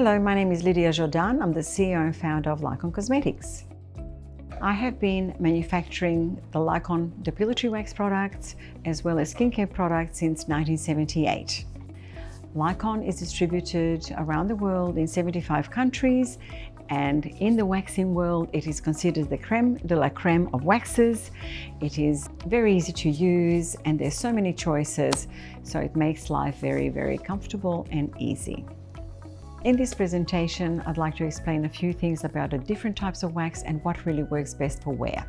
Hello, my name is Lydia Jordan. I'm the CEO and founder of LYCON Cosmetics. I have been manufacturing the LYCON depilatory wax products as well as skincare products since 1978. LYCON is distributed around the world in 75 countries, and in the waxing world it is considered the creme de la creme of waxes. It is very easy to use and there's so many choices, so it makes life very, very comfortable and easy. In this presentation, I'd like to explain a few things about the different types of wax and what really works best for wear.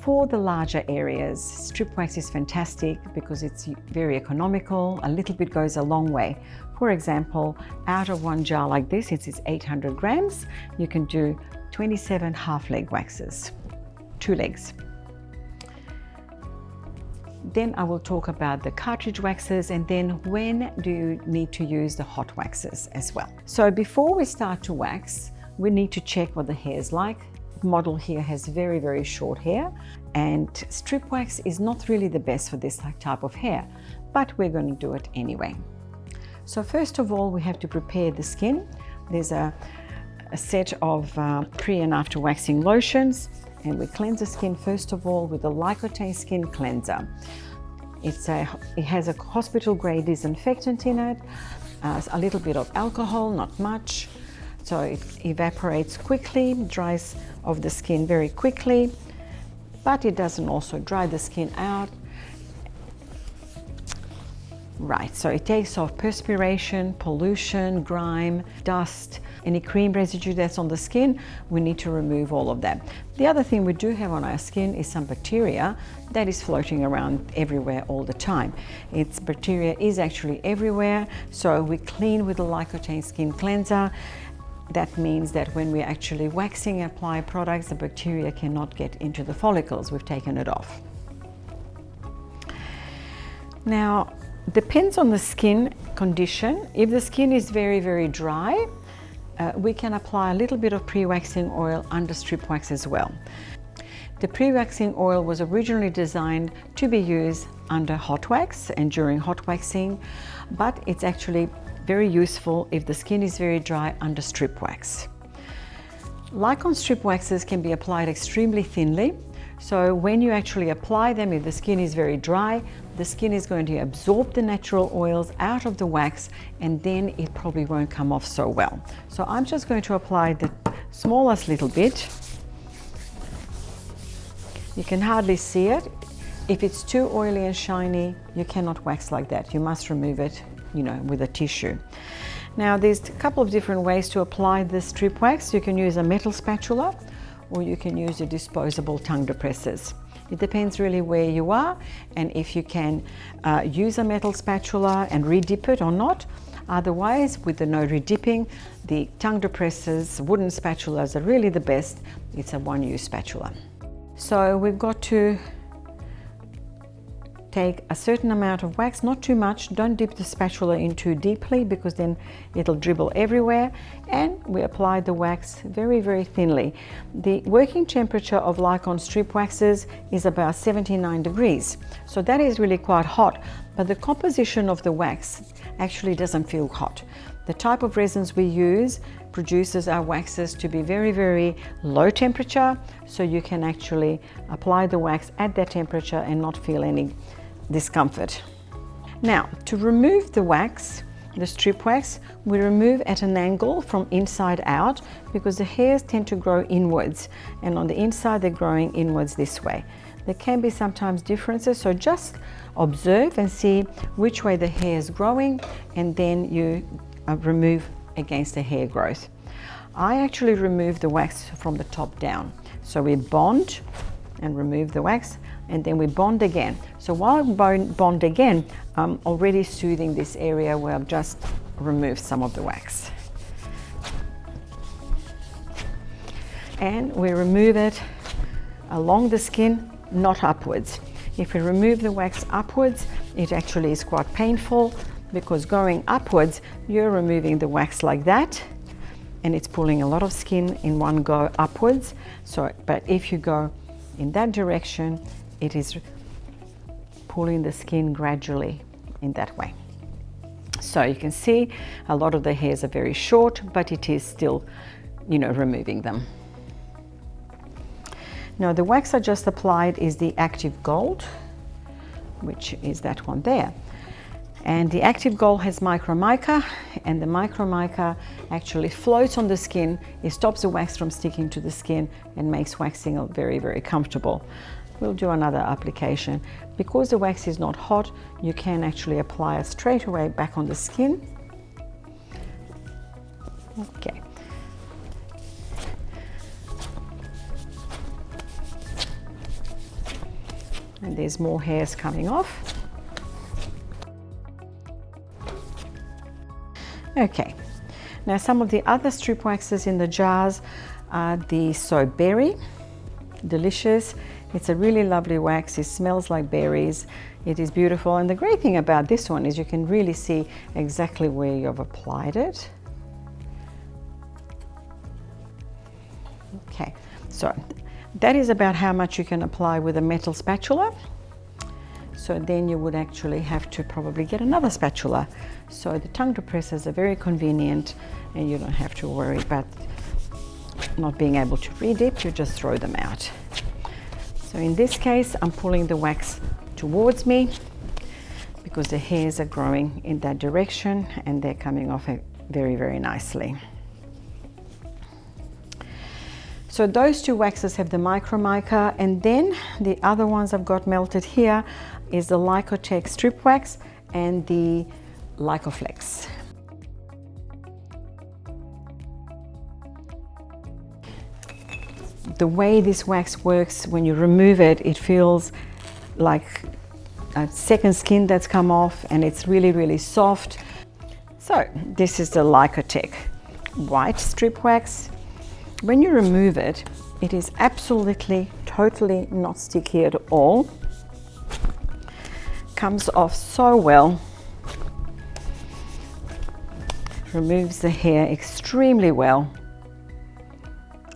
For the larger areas, strip wax is fantastic because it's very economical. A little bit goes a long way. For example, out of one jar like this, it's 800 grams, you can do 27 half leg waxes, 2 legs. Then I will talk about the cartridge waxes and then when do you need to use the hot waxes as well. So before we start to wax, we need to check what the hair is like. The model here has very, very short hair, and strip wax is not really the best for this type of hair, but we're going to do it anyway. So first of all, we have to prepare the skin. There's a set of pre and after waxing lotions, and we cleanse the skin first of all with the Lycojet skin cleanser. It has a hospital grade disinfectant in it, a little bit of alcohol, not much, so it evaporates quickly, dries off the skin very quickly, but it doesn't also dry the skin out. Right, so it takes off perspiration, pollution, grime, dust, any cream residue that's on the skin. We need to remove all of that. The other thing we do have on our skin is some bacteria that is floating around everywhere all the time. Bacteria is actually everywhere, so we clean with the Lycojet skin cleanser. That means that when we're actually waxing and apply products, the bacteria cannot get into the follicles. We've taken it off. Now, depends on the skin condition. If the skin is very, very dry, we can apply a little bit of pre-waxing oil under strip wax as well. The pre-waxing oil was originally designed to be used under hot wax and during hot waxing, but it's actually very useful if the skin is very dry under strip wax. LYCON strip waxes can be applied extremely thinly. So when you actually apply them, if the skin is very dry, the skin is going to absorb the natural oils out of the wax, and then it probably won't come off so well. So I'm just going to apply the smallest little bit. You can hardly see it. If it's too oily and shiny, you cannot wax like that. You must remove it, with a tissue. Now there's a couple of different ways to apply the strip wax. You can use a metal spatula, or you can use the disposable tongue depressors. It depends really where you are and if you can use a metal spatula and redip it or not. Otherwise, with the no redipping, the tongue depressors, wooden spatulas are really the best. It's a one-use spatula. So we've got to take a certain amount of wax, not too much. Don't dip the spatula in too deeply because then it'll dribble everywhere. And we apply the wax very, very thinly. The working temperature of LYCON strip waxes is about 79 degrees. So that is really quite hot, but the composition of the wax actually doesn't feel hot. The type of resins we use produces our waxes to be very, very low temperature, so you can actually apply the wax at that temperature and not feel any discomfort. Now, to remove the wax, the strip wax, we remove at an angle from inside out because the hairs tend to grow inwards, and on the inside they're growing inwards this way. There can be sometimes differences, so just observe and see which way the hair is growing, and then you remove against the hair growth. I actually remove the wax from the top down. So we bond and remove the wax, and then we bond again. So while I bond again, I'm already soothing this area where I've just removed some of the wax. And we remove it along the skin, not upwards. If we remove the wax upwards, it actually is quite painful because going upwards, you're removing the wax like that, and it's pulling a lot of skin in one go upwards. But if you go in that direction, it is pulling the skin gradually in that way. So you can see a lot of the hairs are very short, but it is still, removing them. Now the wax I just applied is the Active Gold, which is that one there. And the Active Gold has micromica, and the micromica actually floats on the skin. It stops the wax from sticking to the skin and makes waxing very, very comfortable. We'll do another application. Because the wax is not hot, you can actually apply it straight away back on the skin. Okay. And there's more hairs coming off. Okay, now some of the other strip waxes in the jars are the So Berry, delicious. It's a really lovely wax. It smells like berries. It is beautiful, and the great thing about this one is you can really see exactly where you've applied it. Okay, so that is about how much you can apply with a metal spatula. So then you would actually have to probably get another spatula. So the tongue depressors are very convenient, and you don't have to worry about not being able to re-dip. You just throw them out. So in this case, I'm pulling the wax towards me because the hairs are growing in that direction and they're coming off very, very nicely. So those two waxes have the micromica, and then the other ones I've got melted here is the Lycojet strip wax and the LYCOFlex. The way this wax works, when you remove it, it feels like a second skin that's come off, and it's really, really soft. So this is the Lycojet white strip wax. When you remove it, it is absolutely, totally not sticky at all. Comes off so well. Removes the hair extremely well.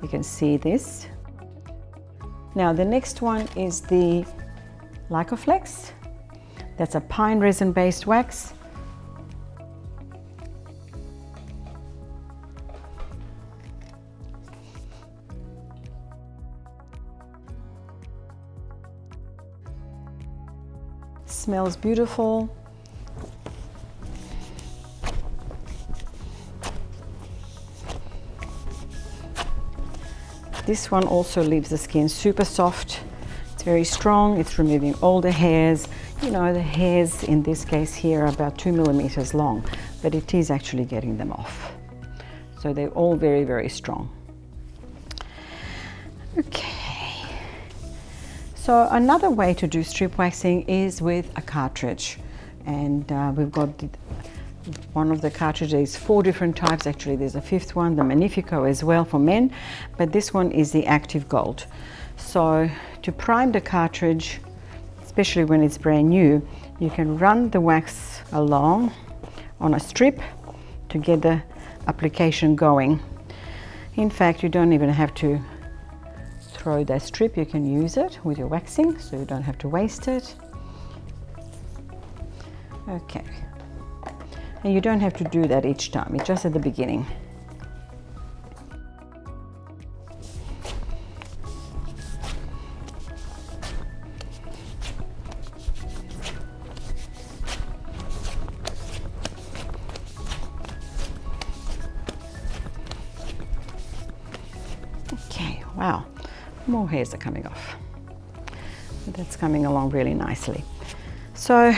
You can see this. Now the next one is the LYCOFlex. That's a pine resin based wax. Smells beautiful. This one also leaves the skin super soft. It's very strong. It's removing all the hairs. You know, the hairs in this case here are about 2 millimeters long, but it is actually getting them off. So they're all very, very strong. Okay. So another way to do strip waxing is with a cartridge. And we've got one of the cartridges, 4 different types. Actually, there's a 5th one, the Magnifico as well for men, but this one is the Active Gold. So to prime the cartridge, especially when it's brand new, you can run the wax along on a strip to get the application going. In fact, you don't even have to throw that strip. You can use it with your waxing, so you don't have to waste it. Okay. And you don't have to do that each time, it's just at the beginning. Okay, wow, more hairs are coming off. That's coming along really nicely. So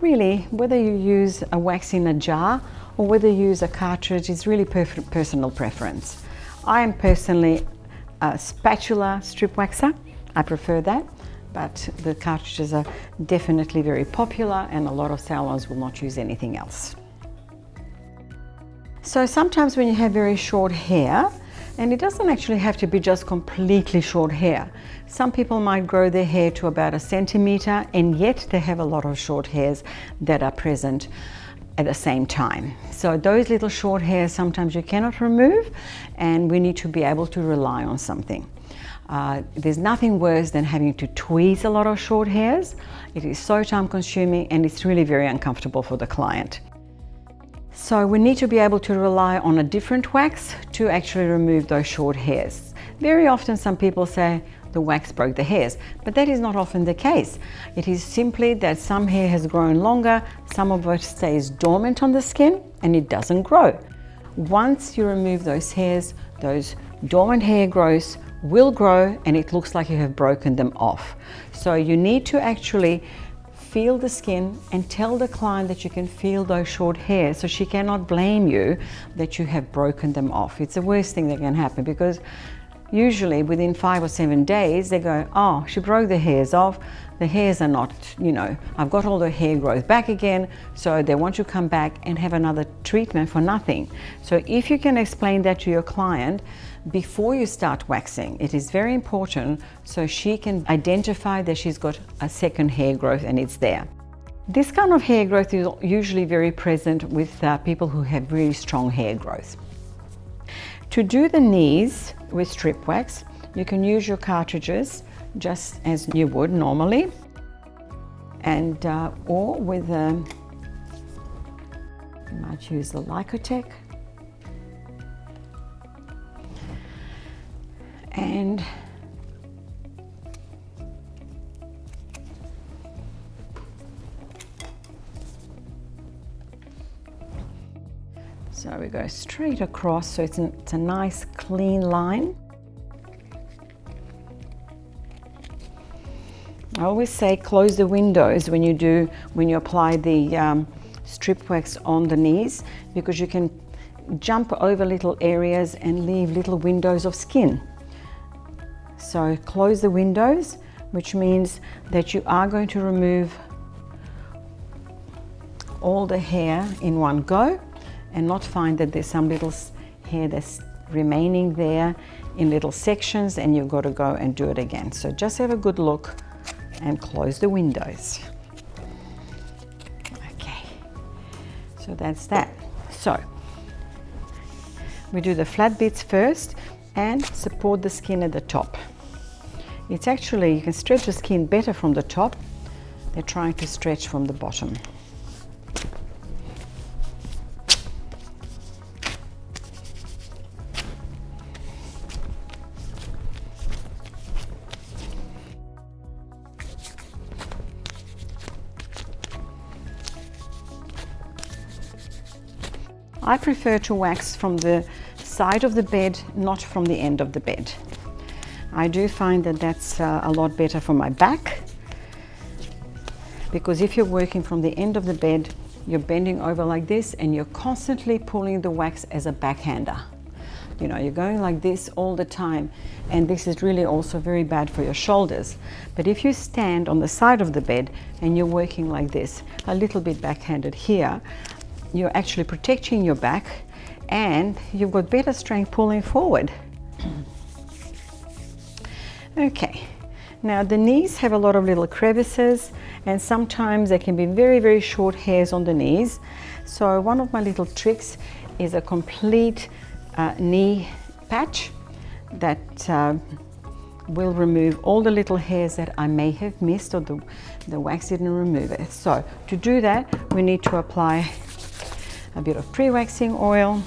really, whether you use a wax in a jar or whether you use a cartridge is really personal preference. I am personally a spatula strip waxer. I prefer that, but the cartridges are definitely very popular and a lot of salons will not use anything else. So sometimes when you have very short hair, and it doesn't actually have to be just completely short hair. Some people might grow their hair to about 1 centimeter, and yet they have a lot of short hairs that are present at the same time. So those little short hairs sometimes you cannot remove, and we need to be able to rely on something. There's nothing worse than having to tweeze a lot of short hairs. It is so time consuming and it's really very uncomfortable for the client. So we need to be able to rely on a different wax to actually remove those short hairs. Very often some people say the wax broke the hairs, but that is not often the case. It is simply that some hair has grown longer, some of it stays dormant on the skin and it doesn't grow. Once you remove those hairs, those dormant hair growths will grow and it looks like you have broken them off. So you need to actually feel the skin and tell the client that you can feel those short hairs, so she cannot blame you that you have broken them off. It's the worst thing that can happen, because usually within 5 or 7 days they go, oh, she broke the hairs off, the hairs are not, I've got all the hair growth back again, so they want to come back and have another treatment for nothing. So if you can explain that to your client before you start waxing, it is very important, so she can identify that she's got a second hair growth and it's there. This kind of hair growth is usually very present with people who have really strong hair growth. To do the knees with strip wax, you can use your cartridges just as you would normally, and or with you might use the Lycojet. And so we go straight across, so it's a nice clean line. I always say close the windows when you apply the strip wax on the knees, because you can jump over little areas and leave little windows of skin. So close the windows, which means that you are going to remove all the hair in one go and not find that there's some little hair that's remaining there in little sections and you've got to go and do it again. So just have a good look and close the windows. Okay, so that's that. So we do the flat bits first and support the skin at the top. It's actually, you can stretch the skin better from the top. They're trying to stretch from the bottom. I prefer to wax from the side of the bed, not from the end of the bed. I do find that that's a lot better for my back, because if you're working from the end of the bed, you're bending over like this and you're constantly pulling the wax as a backhander. You're going like this all the time, and this is really also very bad for your shoulders. But if you stand on the side of the bed and you're working like this, a little bit backhanded here, you're actually protecting your back and you've got better strength pulling forward. Okay, now the knees have a lot of little crevices and sometimes there can be very, very short hairs on the knees. So one of my little tricks is a complete knee patch that will remove all the little hairs that I may have missed or the wax didn't remove it. So to do that, we need to apply a bit of pre-waxing oil.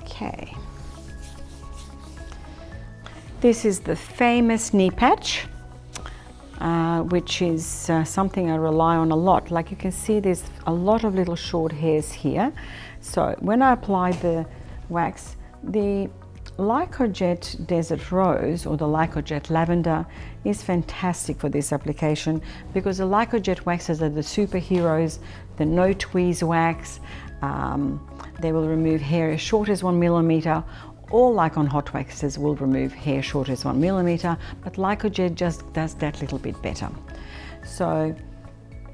Okay. This is the famous knee patch, which is something I rely on a lot. Like you can see, there's a lot of little short hairs here. So when I apply the wax, the Lycojet Desert Rose or the Lycojet Lavender is fantastic for this application, because the Lycojet waxes are the superheroes, the no tweeze wax. They will remove hair as short as 1 millimeter. All LYCON hot waxes will remove hair short as 1 millimeter, but Lycojet just does that little bit better. So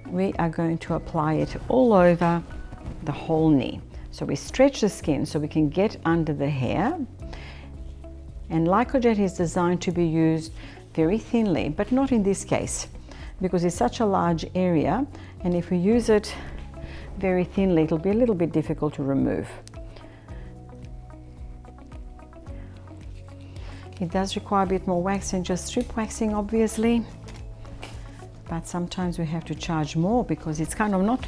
we are going to apply it all over the whole knee. So we stretch the skin so we can get under the hair. And Lycojet is designed to be used very thinly, but not in this case, because it's such a large area, and if we use it very thinly, it'll be a little bit difficult to remove. It does require a bit more wax than just strip waxing, obviously, but sometimes we have to charge more because it's kind of not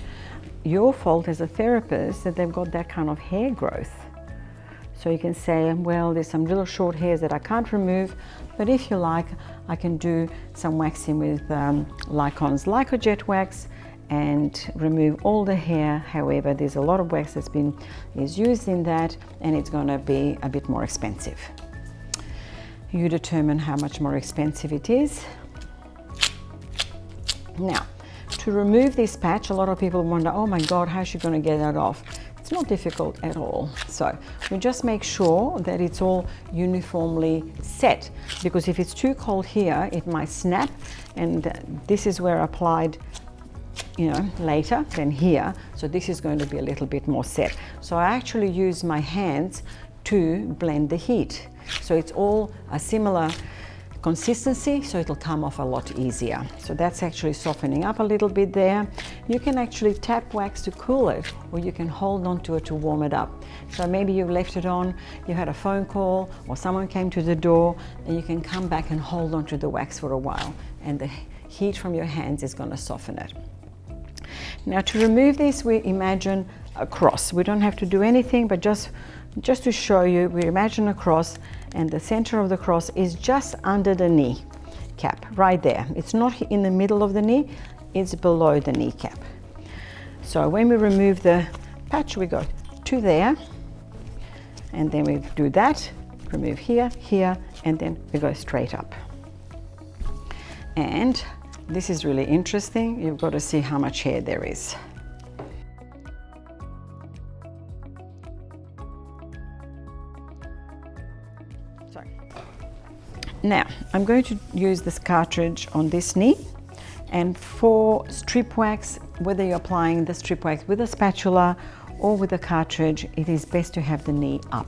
your fault as a therapist that they've got that kind of hair growth. So you can say, well, there's some little short hairs that I can't remove, but if you like, I can do some waxing with LYCON's Lycojet wax and remove all the hair. However, there's a lot of wax that's is used in that, and it's going to be a bit more expensive. You determine how much more expensive it is. Now, to remove this patch, a lot of people wonder, oh my God, how's she going to get that off? It's not difficult at all. So we just make sure that it's all uniformly set, because if it's too cold here, it might snap, and this is where I applied, you know, later than here. So this is going to be a little bit more set. So I actually use my hands to blend the heat. So it's all a similar consistency, so it'll come off a lot easier. So that's actually softening up a little bit there. You can actually tap wax to cool it, or you can hold on to it to warm it up. So maybe you left it on, you had a phone call, or someone came to the door, and you can come back and hold on to the wax for a while, and the heat from your hands is going to soften it. Now, to remove this, we imagine a cross. We don't have to do anything, but just to show you, we imagine a cross, and the center of the cross is just under the knee cap, right there. It's not in the middle of the knee, it's below the kneecap. So when we remove the patch, we go to there, and then we do that, remove here, here, and then we go straight up. And this is really interesting. You've got to see how much hair there is. Now, I'm going to use this cartridge on this knee, and for strip wax, whether you're applying the strip wax with a spatula or with a cartridge, it is best to have the knee up.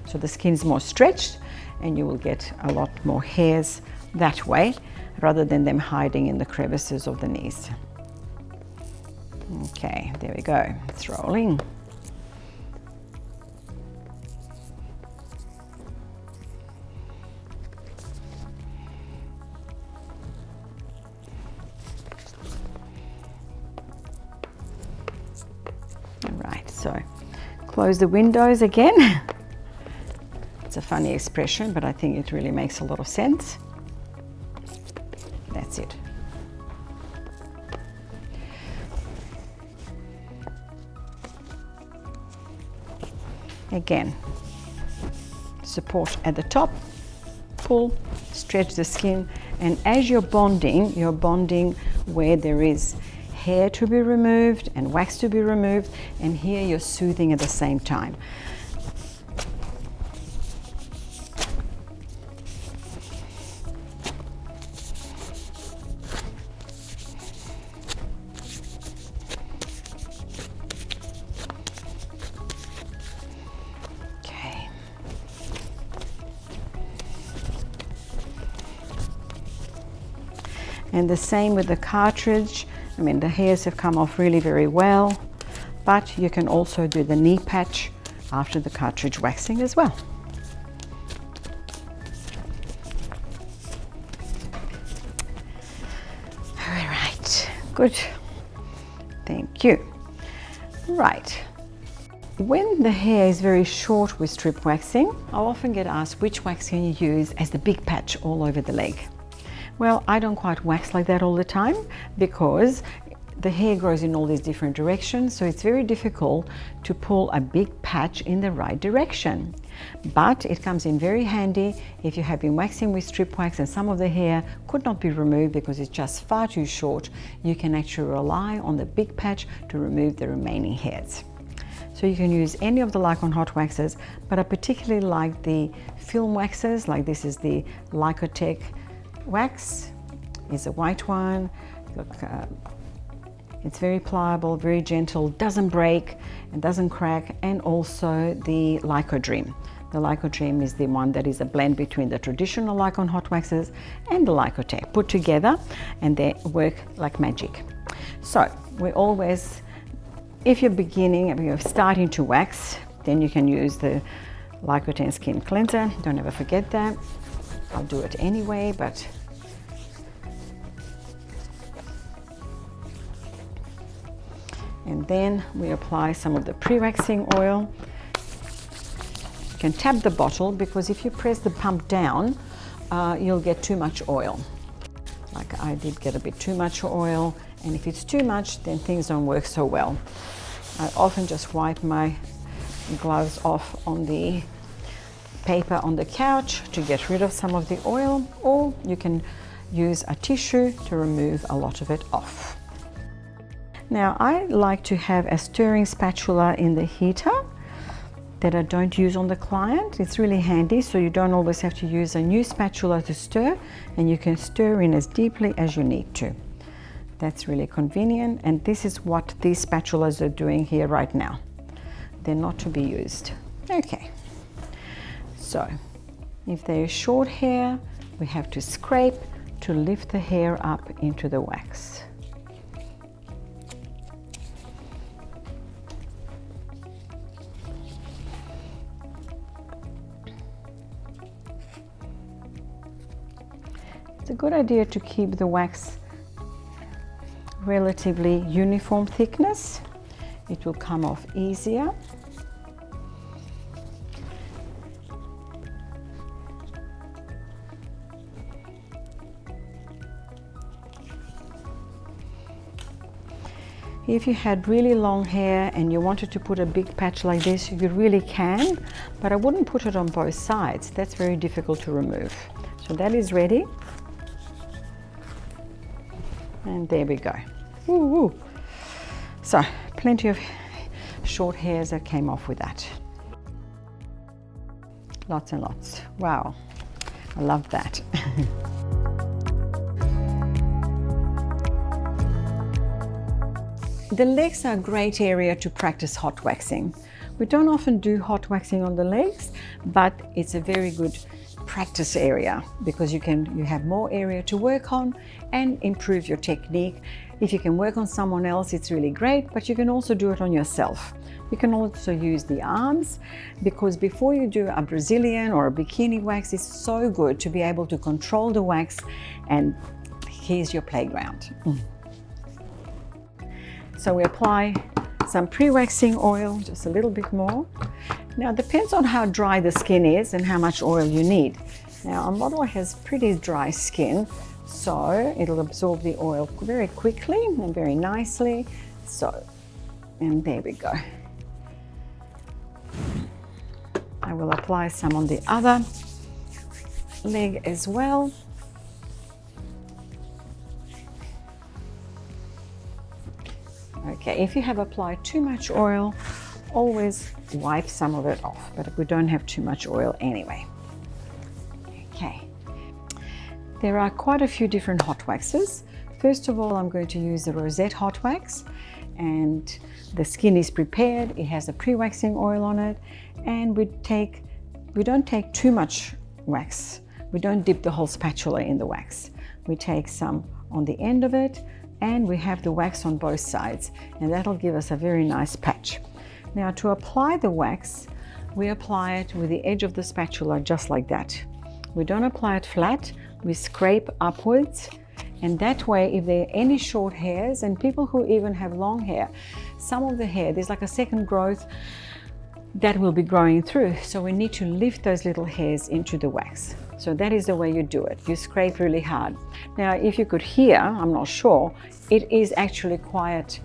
So the skin is more stretched, and you will get a lot more hairs that way, rather than them hiding in the crevices of the knees. Okay, there we go, it's rolling. Right, so close the windows again. It's a funny expression, but I think it really makes a lot of sense. That's it. Again, support at the top, pull, stretch the skin, and as you're bonding where there is hair to be removed and wax to be removed, and here you're soothing at the same time. Okay. And the same with the cartridge. I mean, the hairs have come off really very well, but you can also do the knee patch after the cartridge waxing as well. All right, good. Thank you. Right. When the hair is very short with strip waxing, I'll often get asked which wax can you use as the big patch all over the leg. Well, I don't quite wax like that all the time because the hair grows in all these different directions, so it's very difficult to pull a big patch in the right direction. But it comes in very handy if you have been waxing with strip wax and some of the hair could not be removed because it's just far too short. You can actually rely on the big patch to remove the remaining hairs. So you can use any of the LYCON hot waxes, but I particularly like the film waxes, like this is the Lycojet wax, is a white one. Look, it's very pliable, very gentle, doesn't break and doesn't crack, and also the Lycodream. The Lycodream is the one that is a blend between the traditional LYCON hot waxes and the Lycojet put together, and they work like magic. So we always If you're beginning, if you're starting to wax, then you can use the Lycoten Skin Cleanser. Don't ever forget that. I'll do it anyway, but and then we apply some of the pre-waxing oil. You can tap the bottle, because if you press the pump down, you'll get too much oil. Like I did get a bit too much oil, and if it's too much, then things don't work so well. I often just wipe my gloves off on the paper on the couch to get rid of some of the oil, or you can use a tissue to remove a lot of it off. Now I like to have a stirring spatula in the heater that I don't use on the client. It's really handy, so you don't always have to use a new spatula to stir, and you can stir in as deeply as you need to. That's really convenient, and this is what these spatulas are doing here right now. They're not to be used. Okay, so if there is short hair, we have to scrape to lift the hair up into the wax. It's a good idea to keep the wax relatively uniform thickness. It will come off easier. If you had really long hair and you wanted to put a big patch like this, you really can, but I wouldn't put it on both sides. That's very difficult to remove. So that is ready. And there we go. Woo woo. So plenty of short hairs that came off with that. Lots and lots. Wow, I love that. The legs are a great area to practice hot waxing. We don't often do hot waxing on the legs, but it's a very good practice area, because you have more area to work on and improve your technique. If you can work on someone else, it's really great, but you can also do it on yourself. You can also use the arms, because before you do a Brazilian or a bikini wax, it's so good to be able to control the wax, and here's your playground. So we apply some pre-waxing oil, just a little bit more. Now it depends on how dry the skin is and how much oil you need. Now our model has pretty dry skin, so it'll absorb the oil very quickly and very nicely. So, and there we go. I will apply some on the other leg as well. Okay, if you have applied too much oil, always wipe some of it off, but we don't have too much oil anyway. Okay, there are quite a few different hot waxes. First of all, I'm going to use the Rosette hot wax, and the skin is prepared. It has a pre-waxing oil on it, and we don't take too much wax. We don't dip the whole spatula in the wax. We take some on the end of it, and we have the wax on both sides, and that'll give us a very nice patch. Now to apply the wax, we apply it with the edge of the spatula just like that. We don't apply it flat, we scrape upwards, and that way if there are any short hairs, and people who even have long hair, some of the hair, there's like a second growth that will be growing through, so we need to lift those little hairs into the wax. So that is the way you do it. You scrape really hard. Now if you could hear, I'm not sure, it is actually quite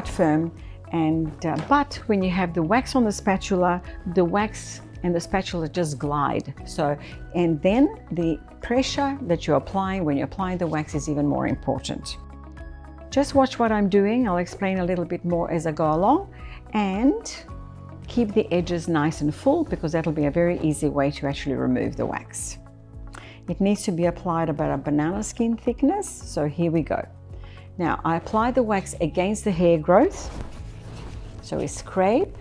firm, and but when you have the wax on the spatula, the wax and the spatula just glide. So, and then the pressure that you're applying when you're applying the wax is even more important. Just watch what I'm doing. I'll explain a little bit more as I go along, and keep the edges nice and full, because that'll be a very easy way to actually remove the wax. It needs to be applied about a banana skin thickness. So here we go. Now I apply the wax against the hair growth. So we scrape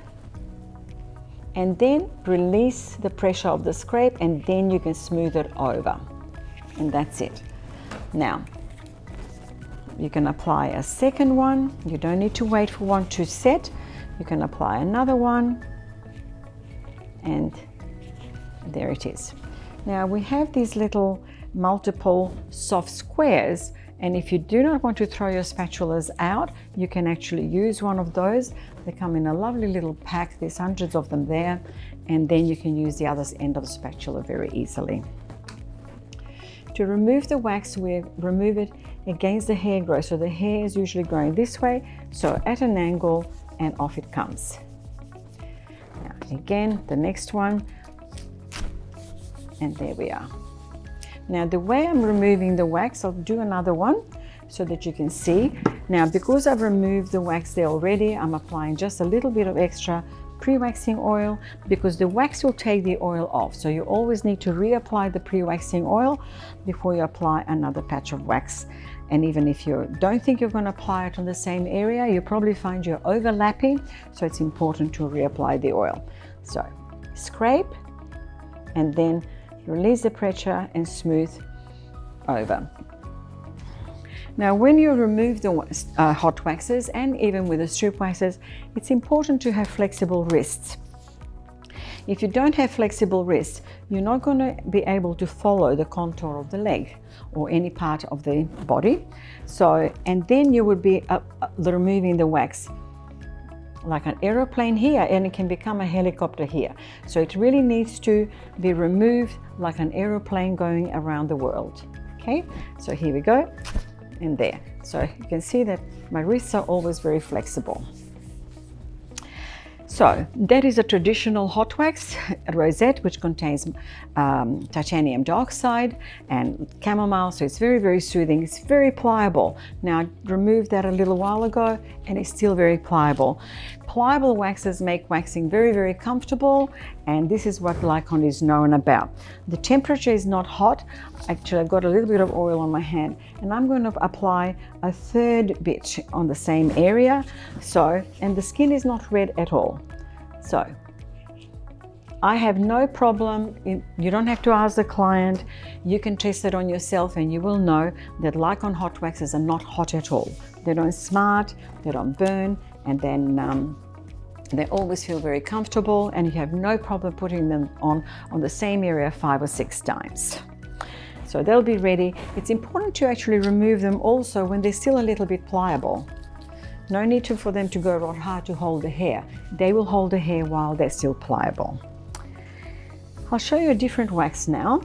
and then release the pressure of the scrape, and then you can smooth it over. And that's it. Now, You can apply a second one. You don't need to wait for one to set. You can apply another one, and there it is. Now we have these little multiple soft squares, and if you do not want to throw your spatulas out, you can actually use one of those. They come in a lovely little pack. There's hundreds of them there, and then you can use the other end of the spatula very easily. To remove the wax, we remove it against the hair growth. So the hair is usually growing this way, so at an angle, and off it comes. Now again, the next one, and there we are. Now the way I'm removing the wax, I'll do another one so that you can see. Now because I've removed the wax there already, I'm applying just a little bit of extra pre-waxing oil, because the wax will take the oil off. So you always need to reapply the pre-waxing oil before you apply another patch of wax. And even if you don't think you're going to apply it on the same area, you probably find you're overlapping, so it's important to reapply the oil. So scrape and then release the pressure and smooth over. Now when you remove the hot waxes, and even with the strip waxes, it's important to have flexible wrists. If you don't have flexible wrists, you're not going to be able to follow the contour of the leg or any part of the body. So, and then you would be removing the wax like an aeroplane here, and it can become a helicopter here. So it really needs to be removed like an aeroplane going around the world. Okay, so here we go, and there. So you can see that my wrists are always very flexible. So that is a traditional hot wax rosette, which contains titanium dioxide and chamomile, so it's very, very soothing. It's very pliable. Now I removed that a little while ago, and it's still very pliable. Pliable waxes make waxing very, very comfortable, and this is what LYCON is known about. The temperature is not hot. Actually, I've got a little bit of oil on my hand, and I'm going to apply a third bit on the same area. So, and the skin is not red at all. So I have no problem. You don't have to ask the client. You can test it on yourself, and you will know that LYCON hot waxes are not hot at all. They don't smart, they don't burn, and then they always feel very comfortable, and you have no problem putting them on the same area 5 or 6 times. So they'll be ready. It's important to actually remove them also when they're still a little bit pliable. No need for them to go real hard to hold the hair. They will hold the hair while they're still pliable. I'll show you a different wax now,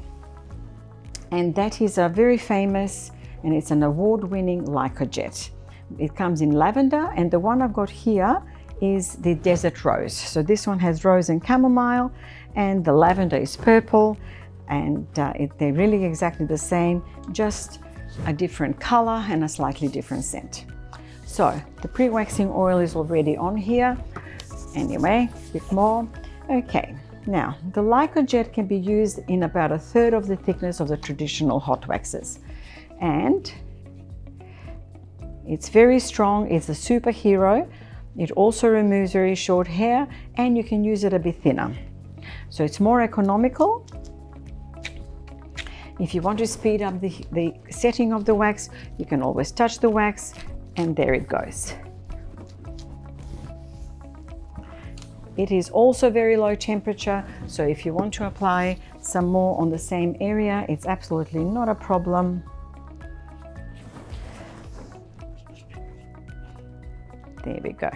and that is a very famous, and it's an award-winning Lycojet. It comes in lavender, and the one I've got here is the desert rose. So this one has rose and chamomile, and the lavender is purple, and they're really exactly the same, just a different color and a slightly different scent. So the pre-waxing oil is already on here. Anyway, a bit more. Okay, now the Lycojet can be used in about 1/3 of the thickness of the traditional hot waxes, and it's very strong. It's a superhero. It also removes very short hair, and you can use it a bit thinner. So it's more economical. If you want to speed up the setting of the wax, you can always touch the wax, and there it goes. It is also very low temperature, so if you want to apply some more on the same area, it's absolutely not a problem. There we go.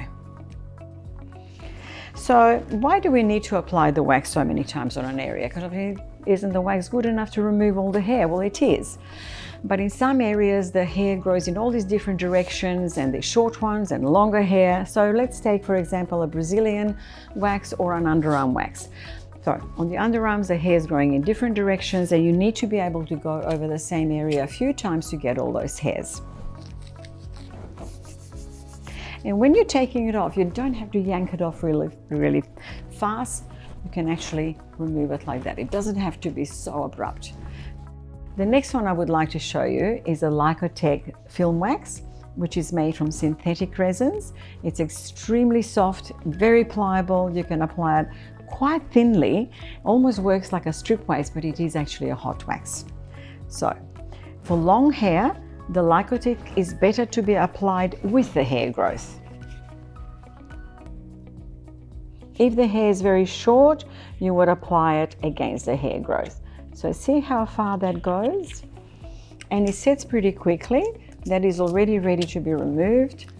So why do we need to apply the wax so many times on an area? Because I mean, isn't the wax good enough to remove all the hair? Well, it is. But in some areas, the hair grows in all these different directions, and there's short ones and longer hair. So let's take, for example, a Brazilian wax or an underarm wax. So on the underarms, the hair is growing in different directions, and you need to be able to go over the same area a few times to get all those hairs. And when you're taking it off, you don't have to yank it off really fast. You can actually remove it like that. It doesn't have to be so abrupt. The next one I would like to show you is a Lycotech film wax, which is made from synthetic resins. It's extremely soft, very pliable. You can apply it quite thinly, almost works like a strip wax, but it is actually a hot wax. So for long hair, the Lycojet is better to be applied with the hair growth. If the hair is very short, you would apply it against the hair growth. So see how far that goes? And it sets pretty quickly. That is already ready to be removed.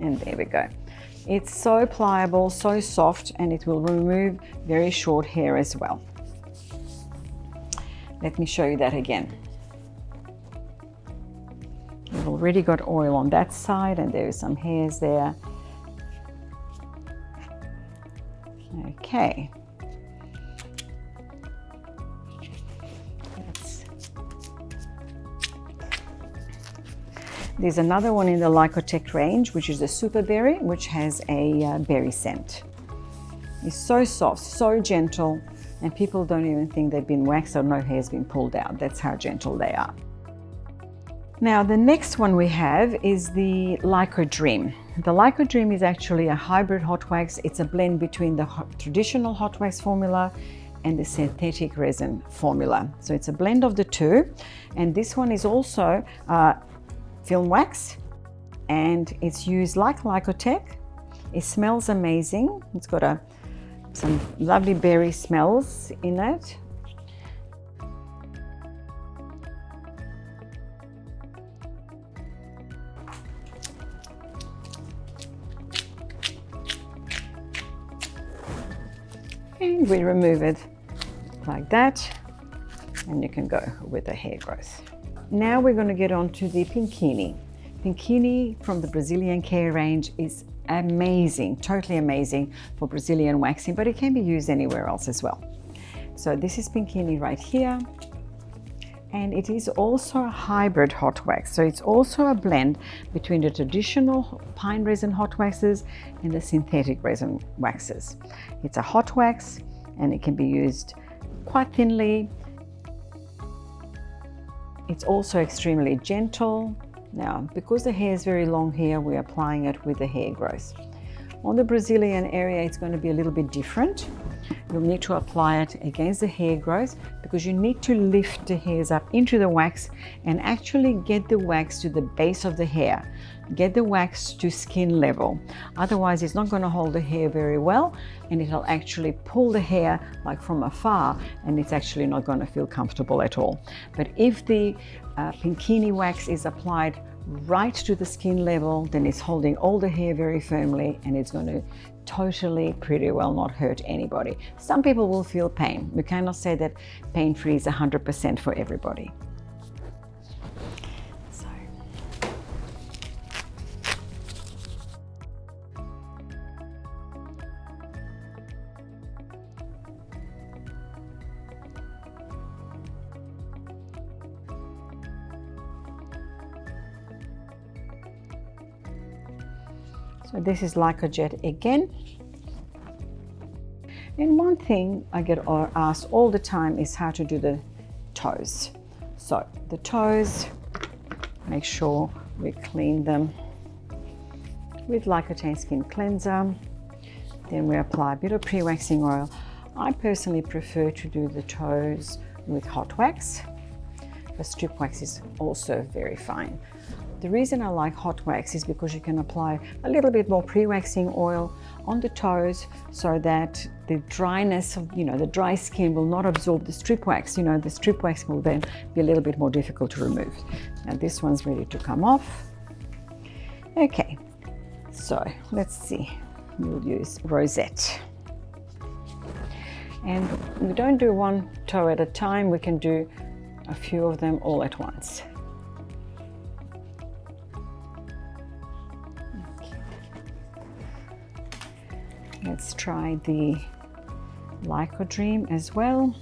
And there we go. It's so pliable, so soft, and it will remove very short hair as well. Let me show you that again. We've already got oil on that side, and there are some hairs there. Okay. There's another one in the Lycojet range, which is the Super Berry, which has a berry scent. It's so soft, so gentle, and people don't even think they've been waxed or no hair's been pulled out. That's how gentle they are. Now, the next one we have is the Lycodream. The Lycodream is actually a hybrid hot wax. It's a blend between the traditional hot wax formula and the synthetic resin formula. So it's a blend of the two. And this one is also film wax, and it's used like Lycojet. It smells amazing. It's got some lovely berry smells in it. And we remove it like that, and you can go with the hair growth. Now we're going to get on to the Pinkini. Pinkini from the Brazilian care range is amazing, totally amazing for Brazilian waxing, but it can be used anywhere else as well. So this is Pinkini right here, and it is also a hybrid hot wax. So it's also a blend between the traditional pine resin hot waxes and the synthetic resin waxes. It's a hot wax, and it can be used quite thinly. It's also extremely gentle. Now, because the hair is very long here, we're applying it with the hair growth. On the Brazilian area, it's going to be a little bit different. You'll need to apply it against the hair growth because you need to lift the hairs up into the wax and actually get the wax to the base of the hair. Get the wax to skin level. Otherwise, it's not going to hold the hair very well, and it'll actually pull the hair like from afar, and it's actually not going to feel comfortable at all. But if the Pinkini wax is applied right to the skin level, then it's holding all the hair very firmly, and it's going to totally pretty well not hurt anybody. Some people will feel pain. We cannot say that pain-free is 100% for everybody. So this is Lycojet again. And one thing I get asked all the time is how to do the toes. So the toes, make sure we clean them with Lycojet Skin Cleanser. Then we apply a bit of pre-waxing oil. I personally prefer to do the toes with hot wax, but strip wax is also very fine. The reason I like hot wax is because you can apply a little bit more pre-waxing oil on the toes so that the dryness of, the dry skin will not absorb the strip wax. The strip wax will then be a little bit more difficult to remove. Now this one's ready to come off. Okay, so let's see. We'll use rosette. And we don't do one toe at a time. We can do a few of them all at once. Let's try the Lycodream as well.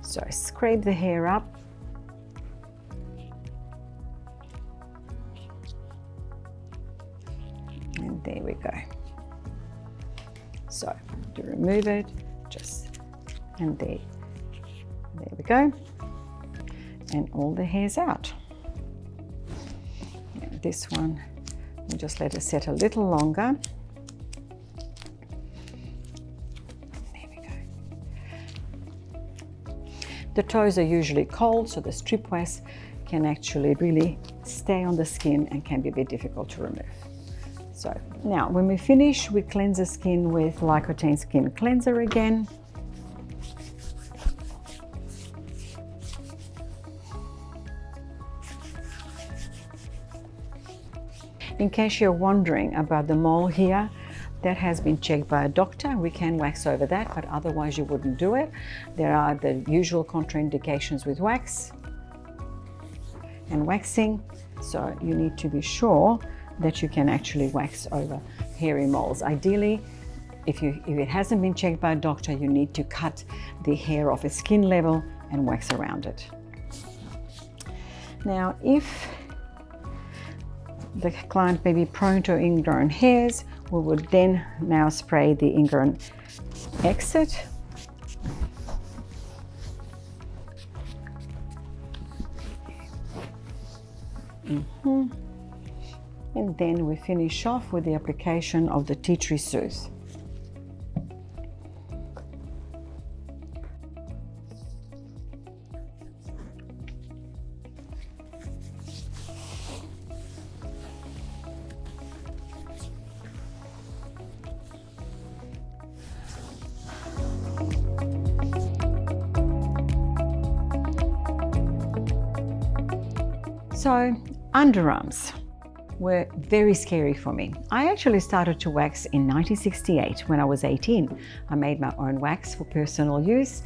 So scrape the hair up. And there we go. So to remove it, and there we go. And all the hair's out. Now this one, we'll just let it set a little longer. The toes are usually cold, so the strip wax can actually really stay on the skin and can be a bit difficult to remove. So now when we finish, we cleanse the skin with Lycotain Skin Cleanser again. In case you're wondering about the mole here, that has been checked by a doctor. We can wax over that, but otherwise you wouldn't do it. There are the usual contraindications with wax and waxing, so you need to be sure that you can actually wax over hairy moles. Ideally, if it hasn't been checked by a doctor, you need to cut the hair off at skin level and wax around it. Now, if the client may be prone to ingrown hairs, we would then now spray the ingrown exit. And then we finish off with the application of the Tea Tree Soothe. So, underarms were very scary for me. I actually started to wax in 1968 when I was 18. I made my own wax for personal use,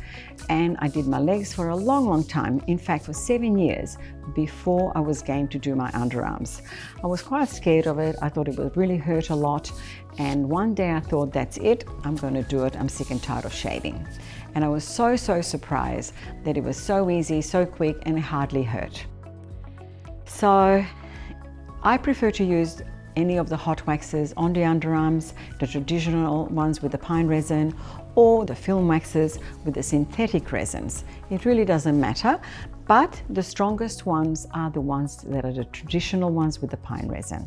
and I did my legs for a long time. In fact, for 7 years before I was game to do my underarms. I was quite scared of it. I thought it would really hurt a lot. And one day I thought, that's it, I'm going to do it. I'm sick and tired of shaving. And I was so surprised that it was so easy, so quick, and it hardly hurt. So I prefer to use any of the hot waxes on the underarms, the traditional ones with the pine resin, or the film waxes with the synthetic resins. It really doesn't matter, but the strongest ones are the ones that are the traditional ones with the pine resin.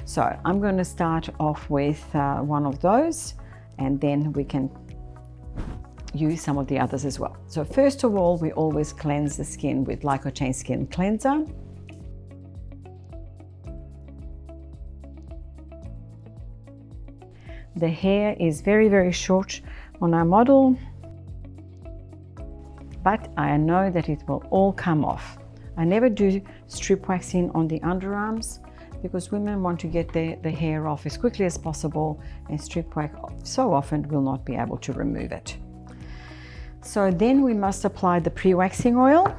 So I'm going to start off with one of those, and then we can use some of the others as well. So first of all, we always cleanse the skin with Lycotain Skin Cleanser. The hair is very short on our model, but I know that it will all come off. I never do strip waxing on the underarms because women want to get the hair off as quickly as possible, and strip wax so often will not be able to remove it. So then we must apply the pre-waxing oil.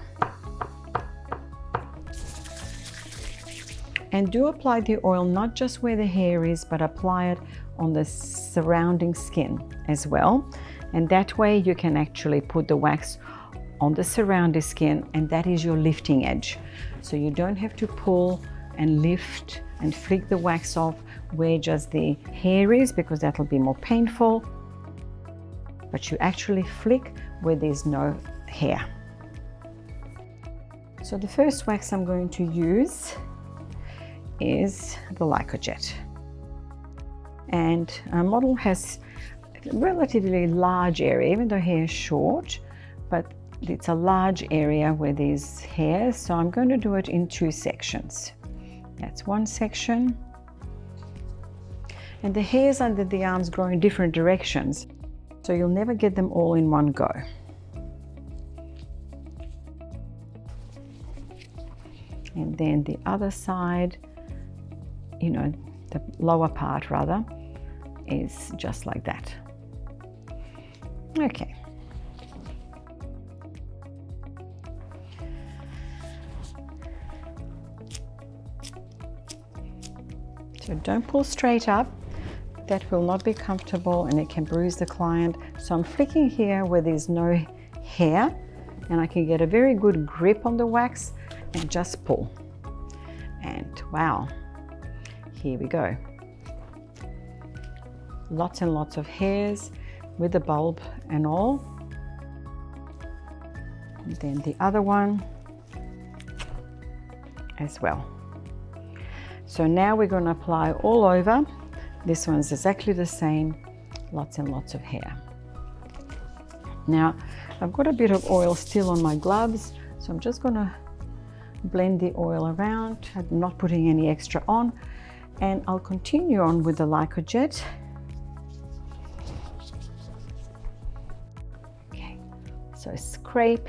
And do apply the oil not just where the hair is, but apply it on the surrounding skin as well. And that way you can actually put the wax on the surrounding skin, and that is your lifting edge. So you don't have to pull and lift and flick the wax off where just the hair is, because that will be more painful. But you actually flick where there's no hair. So the first wax I'm going to use is the Lycojet. And our model has a relatively large area, even though hair is short, but it's a large area where there's hair. So I'm going to do it in 2 sections. That's one section. And the hairs under the arms grow in different directions, so you'll never get them all in one go. And then the other side, you know, the lower part rather, is just like that. Okay. So don't pull straight up. That will not be comfortable and it can bruise the client. So I'm flicking here where there's no hair, and I can get a very good grip on the wax and just pull. And wow, here we go. Lots and lots of hairs with the bulb and all. And then the other one as well. So now we're going to apply all over. This one's exactly the same, lots and lots of hair. Now, I've got a bit of oil still on my gloves, so I'm just going to blend the oil around. I'm not putting any extra on, and I'll continue on with the Lycojet. Okay, so scrape.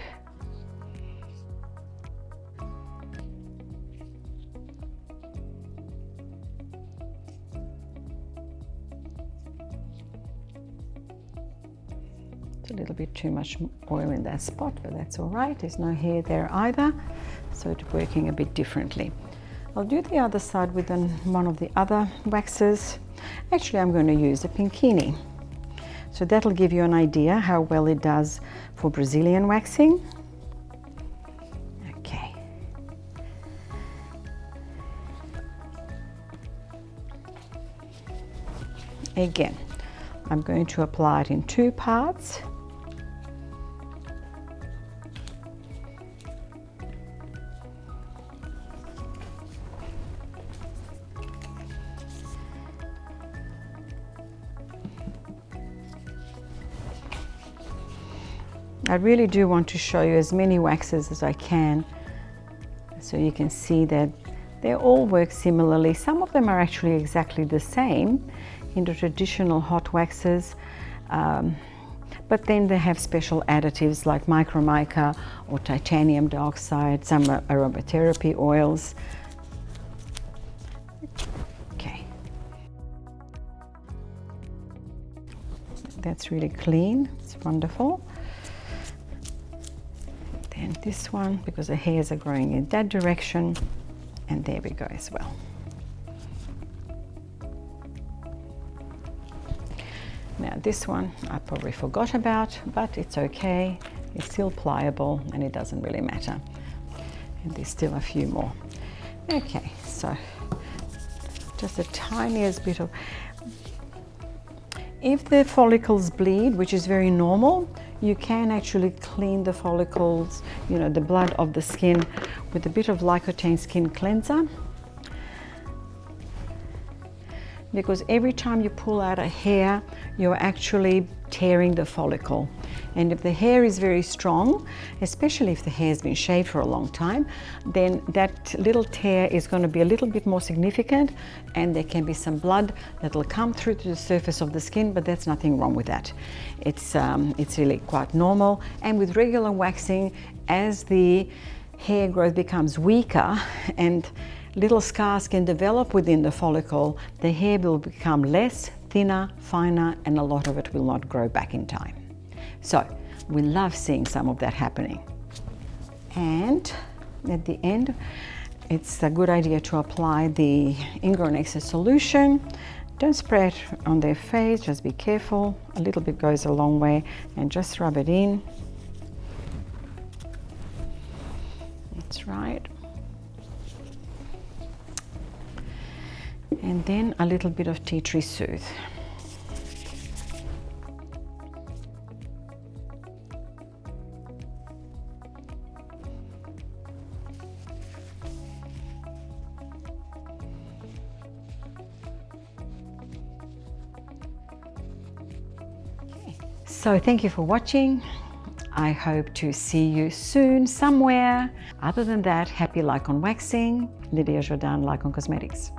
A little bit too much oil in that spot, but that's all right. There's no hair there either, so it's working a bit differently. I'll do the other side with one of the other waxes. Actually, I'm going to use a Pinkini, so that'll give you an idea how well it does for Brazilian waxing. Okay. Again, I'm going to apply it in 2 parts. I really do want to show you as many waxes as I can, so you can see that they all work similarly. Some of them are actually exactly the same in the traditional hot waxes, but then they have special additives like micromica or titanium dioxide, some aromatherapy oils. Okay, that's really clean, it's wonderful. And this one, because the hairs are growing in that direction, and there we go as well. Now this one I probably forgot about, but it's okay. It's still pliable and it doesn't really matter. And there's still a few more. Okay, so just the tiniest bit of... If the follicles bleed, which is very normal, you can actually clean the follicles, you know, the blood of the skin, with a bit of Lycotain skin cleanser. Because every time you pull out a hair, you're actually tearing the follicle. And if the hair is very strong, especially if the hair has been shaved for a long time, then that little tear is going to be a little bit more significant, and there can be some blood that will come through to the surface of the skin, but there's nothing wrong with that. It's really quite normal. And with regular waxing, as the hair growth becomes weaker and little scars can develop within the follicle, the hair will become less, thinner, finer, and a lot of it will not grow back in time. So we love seeing some of that happening. And at the end, it's a good idea to apply the Ingrown Excess solution. Don't spray it on their face, just be careful. A little bit goes a long way, and just rub it in. That's right. And then a little bit of tea tree soothe. So thank you for watching. I hope to see you soon somewhere. Other than that, happy LYCON waxing. Lydia Jordan, LYCON Cosmetics.